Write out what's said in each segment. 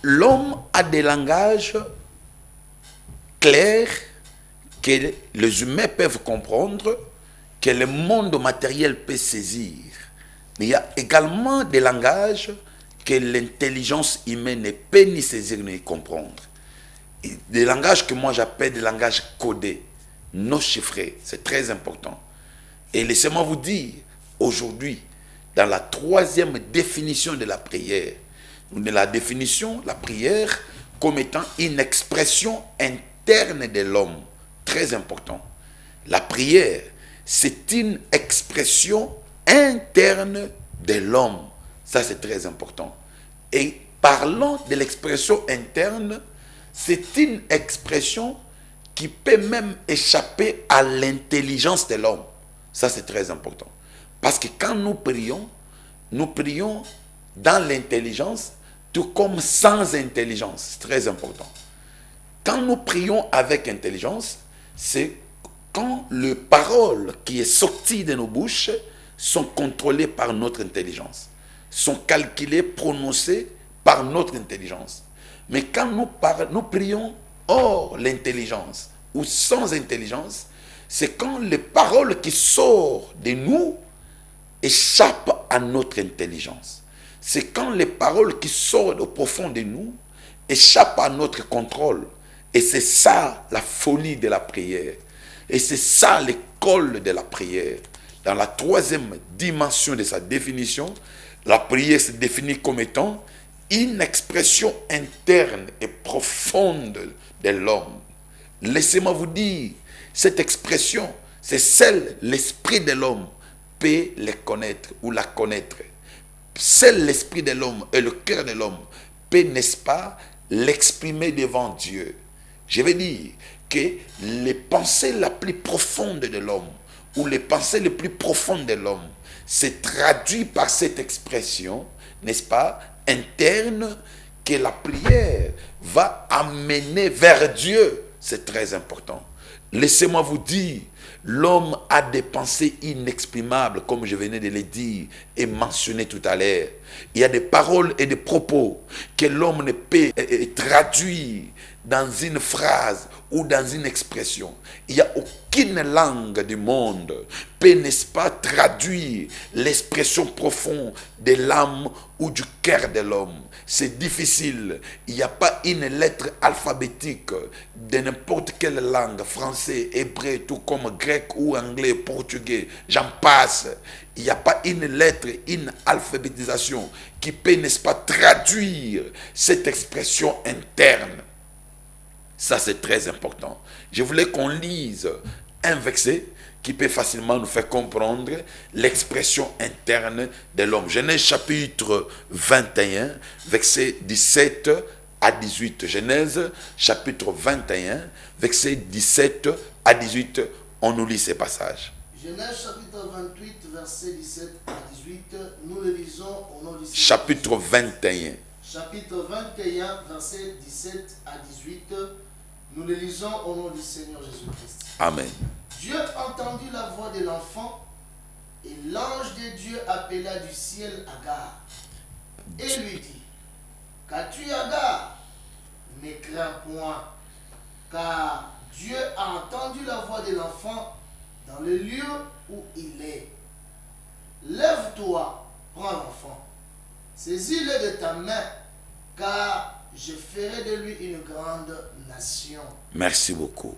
l'homme a des langages clairs que les humains peuvent comprendre, que le monde matériel peut saisir. Mais il y a également des langages que l'intelligence humaine ne peut ni saisir ni comprendre. Et des langages que moi j'appelle des langages codés, non chiffrés. C'est très important. Et laissez-moi vous dire, aujourd'hui, dans la troisième définition de la prière, de la définition, la prière comme étant une expression interne de l'homme. Très important. La prière, c'est une expression interne de l'homme. Ça, c'est très important. Et parlant de l'expression interne, c'est une expression qui peut même échapper à l'intelligence de l'homme. Ça, c'est très important. Parce que quand nous prions dans l'intelligence, tout comme sans intelligence. C'est très important. Quand nous prions avec intelligence, c'est quand les paroles qui sont sorties de nos bouches sont contrôlées par notre intelligence, sont calculées, prononcées par notre intelligence. Mais quand nous prions hors l'intelligence ou sans intelligence, c'est quand les paroles qui sortent de nous échappent à notre intelligence. C'est quand les paroles qui sortent au profond de nous échappent à notre contrôle. Et c'est ça la folie de la prière. Et c'est ça l'école de la prière. Dans la troisième dimension de sa définition, la prière se définit comme étant une expression interne et profonde de l'homme. Laissez-moi vous dire, cette expression, c'est celle, l'esprit de l'homme peut les connaître ou la connaître. Seul l'esprit de l'homme et le cœur de l'homme peut, n'est-ce pas, l'exprimer devant Dieu. Je veux dire que les pensées les plus profondes de l'homme ou les pensées les plus profondes de l'homme se traduisent par cette expression, n'est-ce pas, interne, que la prière va amener vers Dieu. C'est très important. Laissez-moi vous dire, l'homme a des pensées inexprimables, comme je venais de le dire et mentionner tout à l'heure. Il y a des paroles et des propos que l'homme ne peut traduire dans une phrase ou dans une expression. Il n'y a aucune langue du monde peut, n'est-ce pas, traduire l'expression profonde de l'âme ou du cœur de l'homme. C'est difficile. Il n'y a pas une lettre alphabétique de n'importe quelle langue, français, hébreu, tout comme grec ou anglais, portugais, j'en passe. Il n'y a pas une lettre, une alphabétisation qui peut, n'est-ce pas, traduire cette expression interne. Ça, c'est très important. Je voulais qu'on lise un verset qui peut facilement nous faire comprendre l'expression interne de l'homme. Genèse chapitre 21, versets 17 à 18. Genèse chapitre 21, versets 17 à 18. On nous lit ces passages. Genèse chapitre 28, versets 17 à 18. Nous le lisons au nom du Seigneur. Chapitre 21. Chapitre 21, versets 17 à 18. Nous le lisons au nom du Seigneur Jésus-Christ. Amen. Dieu entendit la voix de l'enfant et l'ange de Dieu appela du ciel Agar et lui dit: Qu'as-tu, Agar? Ne crains point, car Dieu a entendu la voix de l'enfant dans le lieu où il est. Lève-toi, prends l'enfant, saisis-le de ta main, car je ferai de lui une grande nation. Merci beaucoup.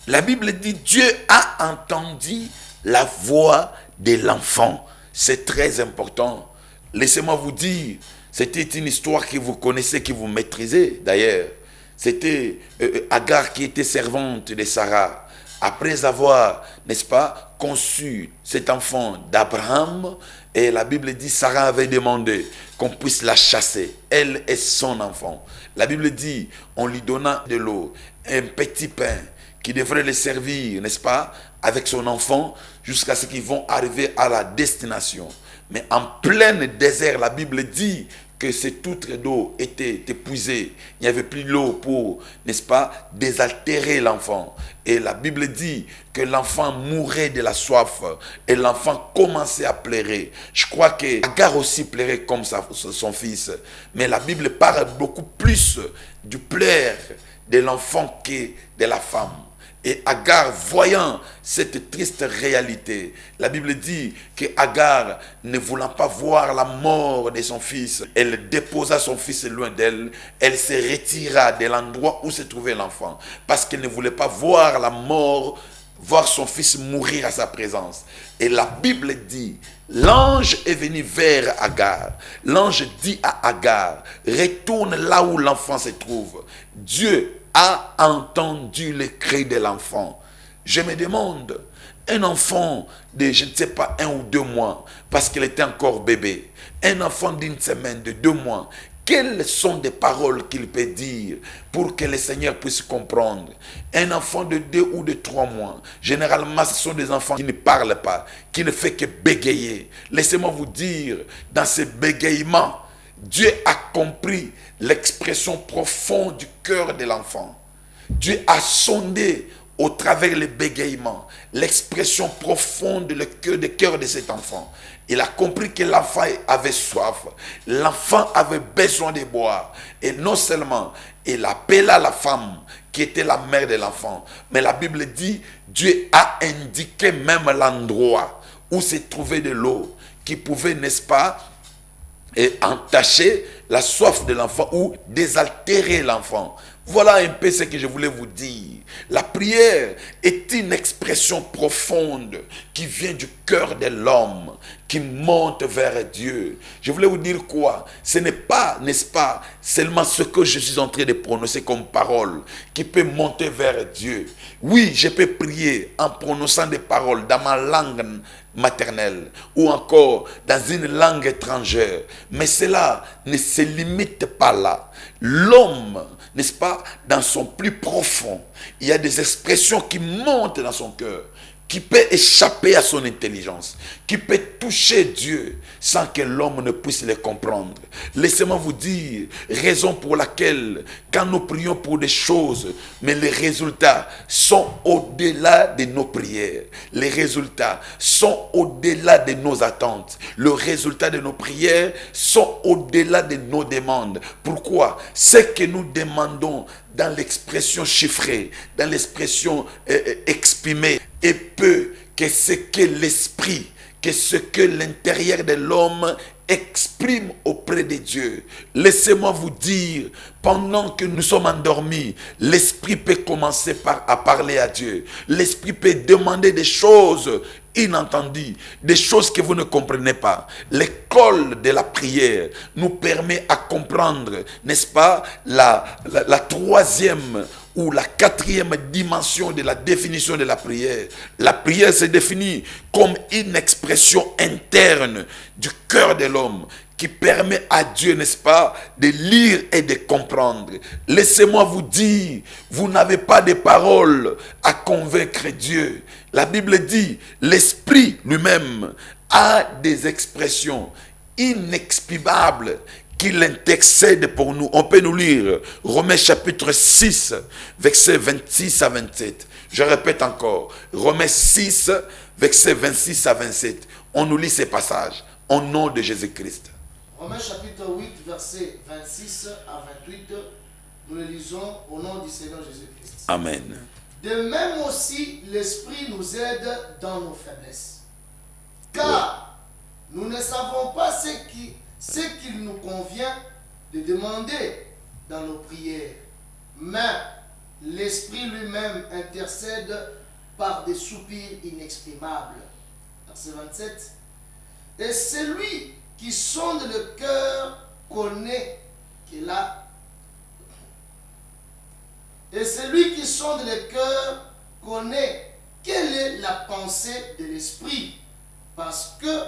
La Bible dit Dieu a entendu la voix de l'enfant. C'est très important. Laissez-moi vous dire, c'était une histoire que vous connaissez, que vous maîtrisez d'ailleurs. C'était Agar qui était servante de Sarah. Après avoir, n'est-ce pas, conçu cet enfant d'Abraham, et la Bible dit Sarah avait demandé qu'on puisse la chasser, elle et son enfant. La Bible dit, on lui donna de l'eau, un petit pain qui devrait le servir, n'est-ce pas, avec son enfant, jusqu'à ce qu'ils vont arriver à la destination. Mais en plein désert, la Bible dit que cette outre d'eau était épuisée, il n'y avait plus l'eau pour, n'est-ce pas, désaltérer l'enfant. Et la Bible dit que l'enfant mourait de la soif et l'enfant commençait à pleurer. Je crois que Agar aussi pleurait comme son fils. Mais la Bible parle beaucoup plus du pleur de l'enfant que de la femme. Et Agar, voyant cette triste réalité, la Bible dit que Agar, ne voulant pas voir la mort de son fils, elle déposa son fils loin d'elle, elle se retira de l'endroit où se trouvait l'enfant, parce qu'elle ne voulait pas voir la mort, voir son fils mourir à sa présence. Et la Bible dit, l'ange est venu vers Agar. L'ange dit à Agar, retourne là où l'enfant se trouve. Dieu a entendu le cri de l'enfant. Je me demande, un enfant de, je ne sais pas, 1 ou 2 mois, parce qu'il était encore bébé, un enfant d'1 semaine, de 2 mois, quelles sont des paroles qu'il peut dire pour que le Seigneur puisse comprendre? Un enfant de 2 ou de 3 mois, généralement ce sont des enfants qui ne parlent pas, qui ne font que bégayer. Laissez-moi vous dire, dans ce bégayement, Dieu a compris l'expression profonde du cœur de l'enfant. Dieu a sondé au travers le bégayement l'expression profonde du cœur de cet enfant. Il a compris que l'enfant avait soif. L'enfant avait besoin de boire. Et non seulement, il appela la femme qui était la mère de l'enfant, mais la Bible dit, Dieu a indiqué même l'endroit où se trouvait de l'eau qui pouvait, n'est-ce pas, et entacher la soif de l'enfant ou désaltérer l'enfant. Voilà un peu ce que je voulais vous dire. La prière est une expression profonde qui vient du cœur de l'homme, qui monte vers Dieu. Je voulais vous dire quoi? Ce n'est pas, n'est-ce pas, seulement ce que je suis en train de prononcer comme parole qui peut monter vers Dieu. Oui, je peux prier en prononçant des paroles dans ma langue maternelle ou encore dans une langue étrangère. Mais cela ne se limite pas là. L'homme, n'est-ce pas, dans son plus profond, il y a des expressions qui montent dans son cœur, qui peut échapper à son intelligence, qui peut toucher Dieu sans que l'homme ne puisse les comprendre. Laissez-moi vous dire, raison pour laquelle, quand nous prions pour des choses, mais les résultats sont au-delà de nos prières. Les résultats sont au-delà de nos attentes. Le résultat de nos prières sont au-delà de nos demandes. Pourquoi? Ce que nous demandons dans l'expression chiffrée, dans l'expression exprimée, est peu que ce que l'esprit, que ce que l'intérieur de l'homme exprime auprès de Dieu. Laissez-moi vous dire, pendant que nous sommes endormis, l'esprit peut commencer à parler à Dieu. L'esprit peut demander des choses inentendues, des choses que vous ne comprenez pas. L'école de la prière nous permet à comprendre, n'est-ce pas, la troisième ou la 4e dimension de la définition de la prière. La prière se définit comme une expression interne du cœur de l'homme qui permet à Dieu, n'est-ce pas, de lire et de comprendre. Laissez-moi vous dire, vous n'avez pas de paroles à convaincre Dieu. La Bible dit, l'Esprit lui-même a des expressions inexprimables qu'il intercède pour nous. On peut nous lire Romains chapitre 6, versets 26 à 27. Je répète encore, Romains 6, versets 26 à 27. On nous lit ces passages au nom de Jésus-Christ. Romains chapitre 8, versets 26 à 28. Nous le lisons au nom du Seigneur Jésus-Christ. Amen. De même aussi, l'Esprit nous aide dans nos faiblesses. Car nous ne savons pas ce qu'il nous convient de demander dans nos prières. Mais l'Esprit lui-même intercède par des soupirs inexprimables. Verset 27. Et celui qui sonde le cœur connaît qu'il a. Et celui qui sonde le cœur connaît quelle est la pensée de l'Esprit. Parce que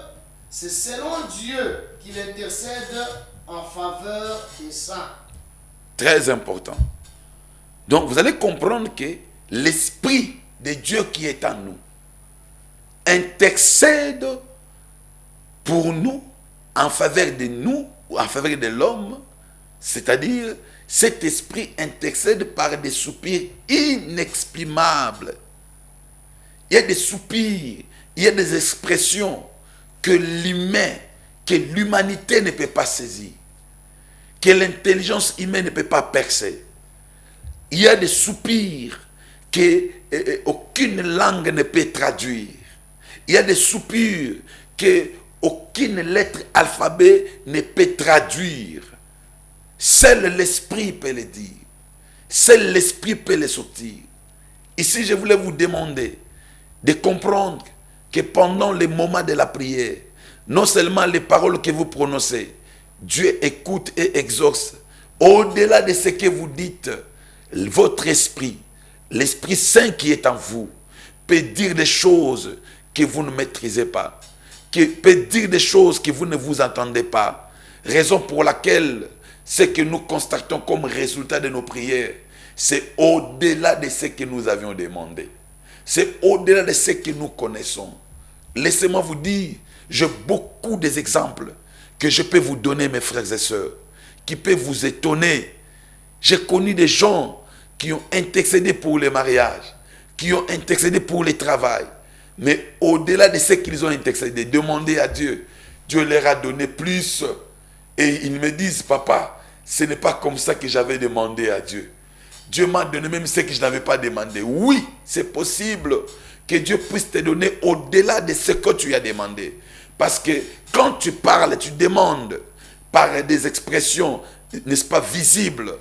c'est selon Dieu qu'il intercède en faveur des saints. Très important. Donc vous allez comprendre que l'Esprit de Dieu qui est en nous intercède pour nous, en faveur de nous, en faveur de l'homme, c'est-à-dire cet esprit intercède par des soupirs inexprimables. Il y a des soupirs, il y a des expressions que l'humanité ne peut pas saisir, que l'intelligence humaine ne peut pas percer. Il y a des soupirs que aucune langue ne peut traduire. Il y a des soupirs que aucune lettre alphabet ne peut traduire. Seul l'esprit peut le dire. Seul l'esprit peut le sortir. Ici, je voulais vous demander de comprendre que pendant les moments de la prière, non seulement les paroles que vous prononcez, Dieu écoute et exauce. Au-delà de ce que vous dites, votre esprit, l'Esprit Saint qui est en vous, peut dire des choses que vous ne maîtrisez pas, qui peut dire des choses que vous ne vous entendez pas. Raison pour laquelle ce que nous constatons comme résultat de nos prières, c'est au-delà de ce que nous avions demandé. C'est au-delà de ce que nous connaissons. Laissez-moi vous dire, j'ai beaucoup d'exemples que je peux vous donner, mes frères et sœurs, qui peuvent vous étonner. J'ai connu des gens qui ont intercédé pour le mariage, qui ont intercédé pour le travail. Mais au-delà de ce qu'ils ont intercédé, demandé à Dieu, Dieu leur a donné plus. Et ils me disent, papa, ce n'est pas comme ça que j'avais demandé à Dieu. Dieu m'a donné même ce que je n'avais pas demandé. Oui, c'est possible que Dieu puisse te donner au-delà de ce que tu as demandé. Parce que quand tu parles, tu demandes par des expressions, n'est-ce pas, visibles,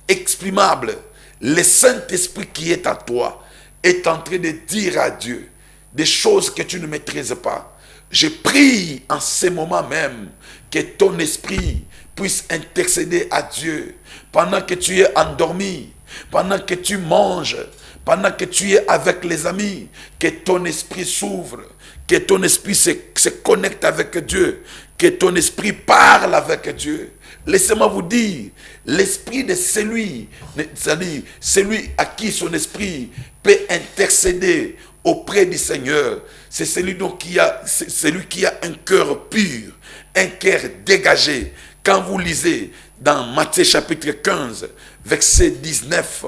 exprimables, le Saint-Esprit qui est en toi est en train de dire à Dieu des choses que tu ne maîtrises pas. Je prie en ce moment même que ton esprit puisse intercéder à Dieu pendant que tu es endormi, pendant que tu manges, pendant que tu es avec les amis, que ton esprit s'ouvre, que ton esprit se connecte avec Dieu, que ton esprit parle avec Dieu. Laissez-moi vous dire, l'esprit de celui, c'est-à-dire celui à qui son esprit peut intercéder auprès du Seigneur, c'est celui qui a un cœur pur, un cœur dégagé. Quand vous lisez dans Matthieu chapitre 15, verset 19,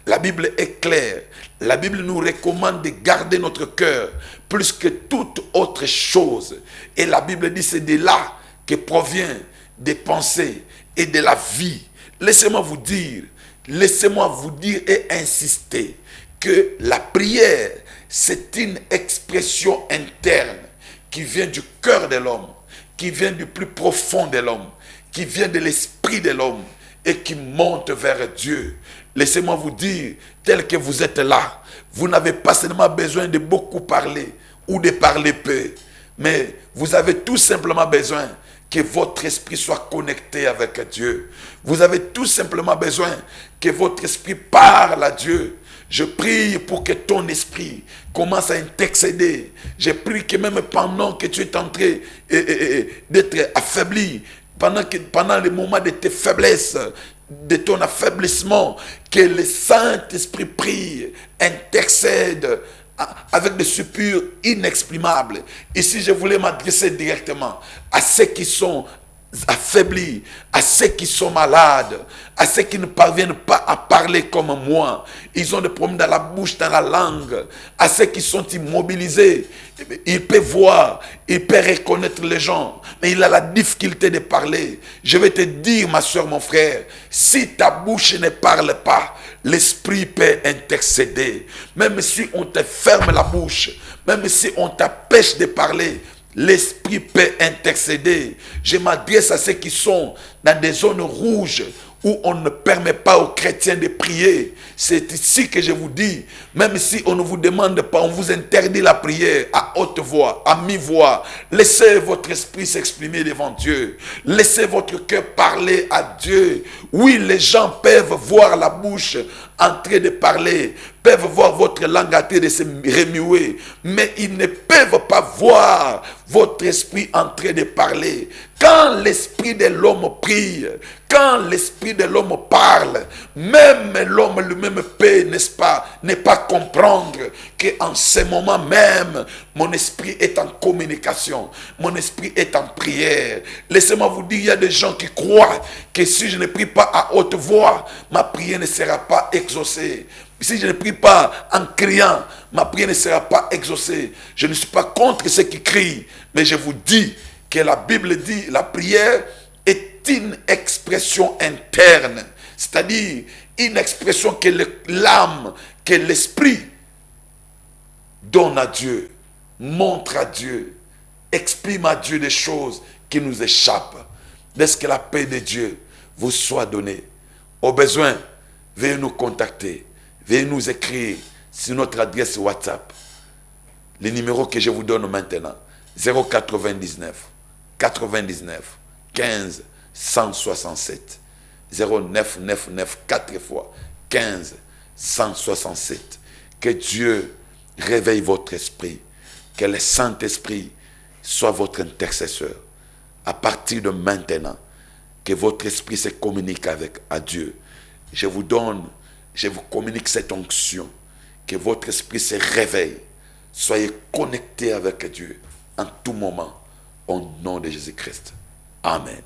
la Bible est claire. La Bible nous recommande de garder notre cœur plus que toute autre chose. Et la Bible dit c'est de là que provient des pensées et de la vie. Laissez-moi vous dire et insister que la prière, c'est une expression interne qui vient du cœur de l'homme, qui vient du plus profond de l'homme, qui vient de l'esprit de l'homme et qui monte vers Dieu. Laissez-moi vous dire, tel que vous êtes là, vous n'avez pas seulement besoin de beaucoup parler ou de parler peu, mais vous avez tout simplement besoin que votre esprit soit connecté avec Dieu. Vous avez tout simplement besoin que votre esprit parle à Dieu. Je prie pour que ton esprit commence à intercéder. Je prie que même pendant que tu es en train d'être affaibli, pendant les moments de tes faiblesses, de ton affaiblissement, que le Saint-Esprit prie, intercède avec des soupirs inexprimables. Ici, je voulais m'adresser directement à ceux qui sont affaiblis, à ceux qui sont malades, à ceux qui ne parviennent pas à parler comme moi. Ils ont des problèmes dans la bouche, dans la langue. À ceux qui sont immobilisés, il peut voir, il peut reconnaître les gens, mais il a la difficulté de parler. Je vais te dire, ma soeur, mon frère, si ta bouche ne parle pas, l'esprit peut intercéder. Même si on te ferme la bouche, même si on t'empêche de parler, l'esprit peut intercéder. Je m'adresse à ceux qui sont dans des zones rouges où on ne permet pas aux chrétiens de prier. C'est ici que je vous dis, même si on ne vous demande pas, on vous interdit la prière à haute voix, à mi-voix. Laissez votre esprit s'exprimer devant Dieu. Laissez votre cœur parler à Dieu. Oui, les gens peuvent voir la bouche en train de parler, peuvent voir votre langue en train de se remuer, mais ils ne peuvent pas voir votre esprit en train de parler. Quand l'esprit de l'homme prie, quand l'esprit de l'homme parle, même l'homme lui-même peut, n'est-ce pas, ne pas comprendre qu'en ce moment même, mon esprit est en communication, mon esprit est en prière. Laissez-moi vous dire, il y a des gens qui croient que si je ne prie pas à haute voix, ma prière ne sera pas exaucée. Si je ne prie pas en criant, ma prière ne sera pas exaucée. Je ne suis pas contre ceux qui crient, mais je vous dis que la Bible dit la prière est une expression interne, c'est-à-dire une expression que l'âme, que l'esprit donne à Dieu, montre à Dieu, exprime à Dieu des choses qui nous échappent. Laisse que la paix de Dieu vous soit donnée. Au besoin, veuillez nous contacter, veuillez nous écrire sur notre adresse WhatsApp. Les numéros que je vous donne maintenant, 099 99 15 167 0999 4 fois 15 167. Que Dieu réveille votre esprit, que le Saint-Esprit soit votre intercesseur. À partir de maintenant, que votre esprit se communique avec Dieu. Je vous communique cette onction, que votre esprit se réveille. Soyez connectés avec Dieu en tout moment. Au nom de Jésus-Christ. Amen.